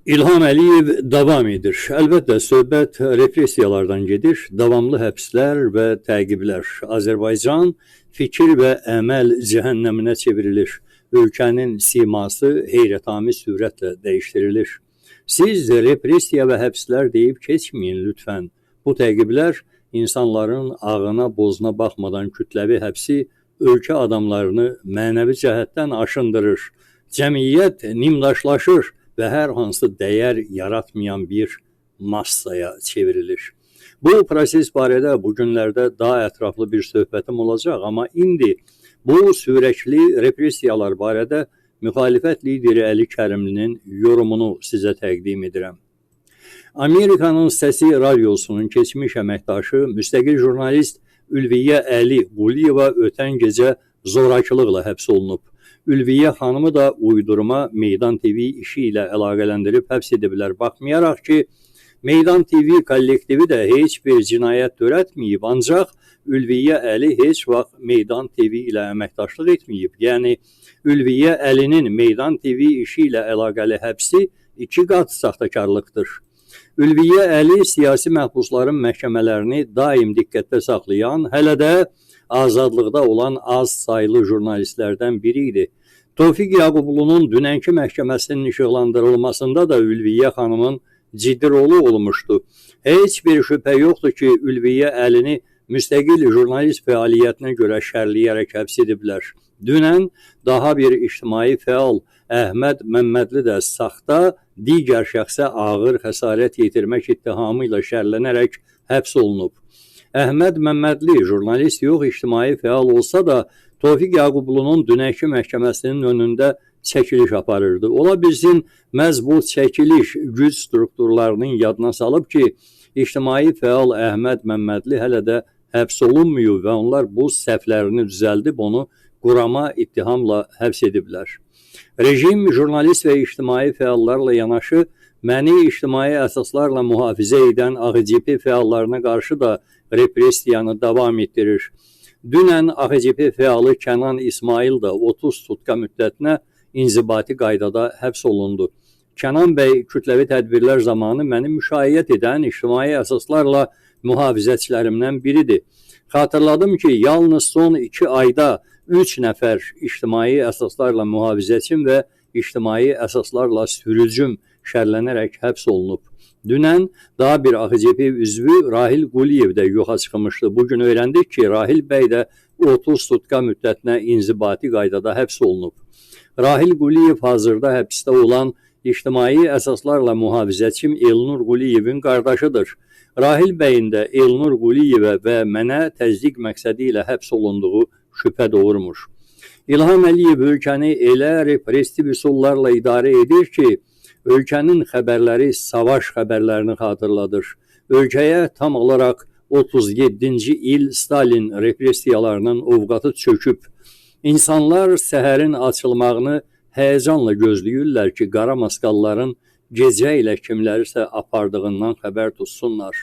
İlham Əliyev davam edir. Əlbəttə, söhbət repressiyalardan gedir. Davamlı həbslər və təqiblər. Azərbaycan fikir və əməl cəhənnəminə çevrilir. Ölkənin siması heyrətamiz sürətlə dəyişdirilir. Siz repressiya və həbslər deyib keçməyin lütfən. Bu təqiblər insanların ağına, bozuna baxmadan kütləvi həbsi ölkə adamlarını mənəvi cəhətdən aşındırır. Cəmiyyət nimdaşlaşır və hər hansı dəyər yaratmayan bir massaya çevrilir. Bu proses barədə bu günlərdə daha ətraflı bir söhbətim olacaq, amma indi bu sürəkli repressiyalar barədə müxalifət lideri Əli Kərimlinin yorumunu sizə təqdim edirəm. Amerikanın Səsi radiosunun keçmiş əməkdaşı, müstəqil jurnalist Ülviyə Əli Quliyeva ötən gecə zorakılıqla həbs olunub. Ülviyə xanımı da uydurma Meydan TV işi ilə əlaqələndirib həbs ediblər. Baxmayaraq ki, Meydan TV kollektivi də heç bir cinayət törətməyib, ancaq Ülviyə Əli heç vaxt Meydan TV ilə əməkdaşlıq etməyib. Yəni, Ülviyə Əlinin Meydan TV işi ilə əlaqəli həbsi 2 qat saxtakarlıqdır. Ülviyə Əli siyasi məhbusların məhkəmələrini daim diqqətdə saxlayan, hələ də azadlıqda olan az sayılı jurnalistlərdən biri idi. Tofiq Yaqublu'nun dünənki məhkəməsinin işıqlandırılmasında da Ülviyə xanımın ciddi rolu olmuşdu. Heç bir şübhə yoxdur ki, Ülviyə Əlini müstəqil jurnalist fəaliyyətinə görə şərləyərək həbs ediblər. Dünən daha bir ictimai fəal Əhməd Məmmədli də saxta digər şəxsə ağır xəsarət yetirmək ittihamı ilə şərlənərək həbs olunub. Əhməd Məmmədli jurnalist yox, ictimai fəal olsa da Tofiq Yaqublu'nun dünənki məhkəməsinin önündə çəkiliş aparırdı. Ola bilsin, məhz bu çəkiliş güc strukturlarının yadına salıb ki, ictimai fəal Əhməd Məmmədli hələ də həbs olunmuyor və onlar bu səhvlərini düzəldib onu qurama ittihamla həbs ediblər. Rejim jurnalist və ictimai fəallarla yanaşı məni ictimai əsaslarla mühafizə edən AXCP fəallarına qarşı da repressiyanı davam etdirir. Dünən AXCP fəalı Kənan İsmail da 30 sutka müddətinə inzibati qaydada həbs olundu. Kənan bəy kütləvi tədbirlər zamanı məni müşayiət edən ictimai əsaslarla mühafizəçilərimdən biridir. Xatırladım ki, yalnız son 2 ayda 3 nəfər ictimai əsaslarla mühafizəçim və ictimai əsaslarla sürücüm şərlənərək həbs olunub. Dünən daha bir AXCP üzvü Rahil Quliyev də yoxa çıxmışdı. Bugün öyrəndik ki, Rahil bəy də 30 sutka müddətinə inzibati qaydada həbs olunub. Rahil Quliyev hazırda həbsdə olan ictimai əsaslarla mühafizəçim Elnur Quliyevin qardaşıdır. Rahil bəyin də Elnur Quliyevə və mənə təzyiq məqsədi ilə həbs olunduğu şübhə doğurmuş. İlham Əliyev ölkəni elə repressiv üsullarla idarə edir ki, ölkənin xəbərləri savaş xəbərlərini xatırladır. Ölkəyə tam olaraq 37-ci il Stalin repressiyalarının ovqatı çöküb. İnsanlar səhərin açılmağını həyəcanla gözləyirlər ki, qara maskalların gecə ilə kimlərisə apardığından xəbər tutsunlar.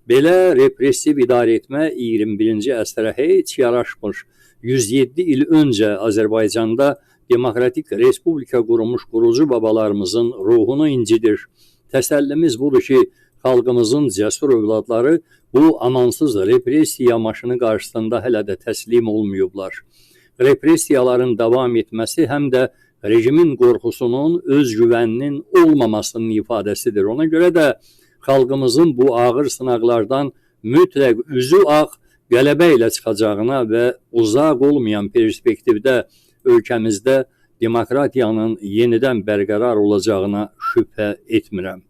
Belə repressiv idarə etmə 21-ci əsrə heç yaraşmır. 107 il öncə Azərbaycanda Demokratik Respublika qurulmuş qurucu babalarımızın ruhunu incidir. Təsəllimiz budur ki, xalqımızın cəsur övladları bu amansız repressiya maşını qarşısında hələ də təslim olmayıblar. Repressiyaların davam etməsi həm də rejimin qorxusunun, özgüvəninin olmamasının ifadəsidir. Ona görə də xalqımızın bu ağır sınaqlardan mütləq üzü ağ qələbə ilə çıxacağına və uzaq olmayan perspektivdə ölkəmizdə demokratiyanın yenidən bərqərar olacağına şübhə etmirəm.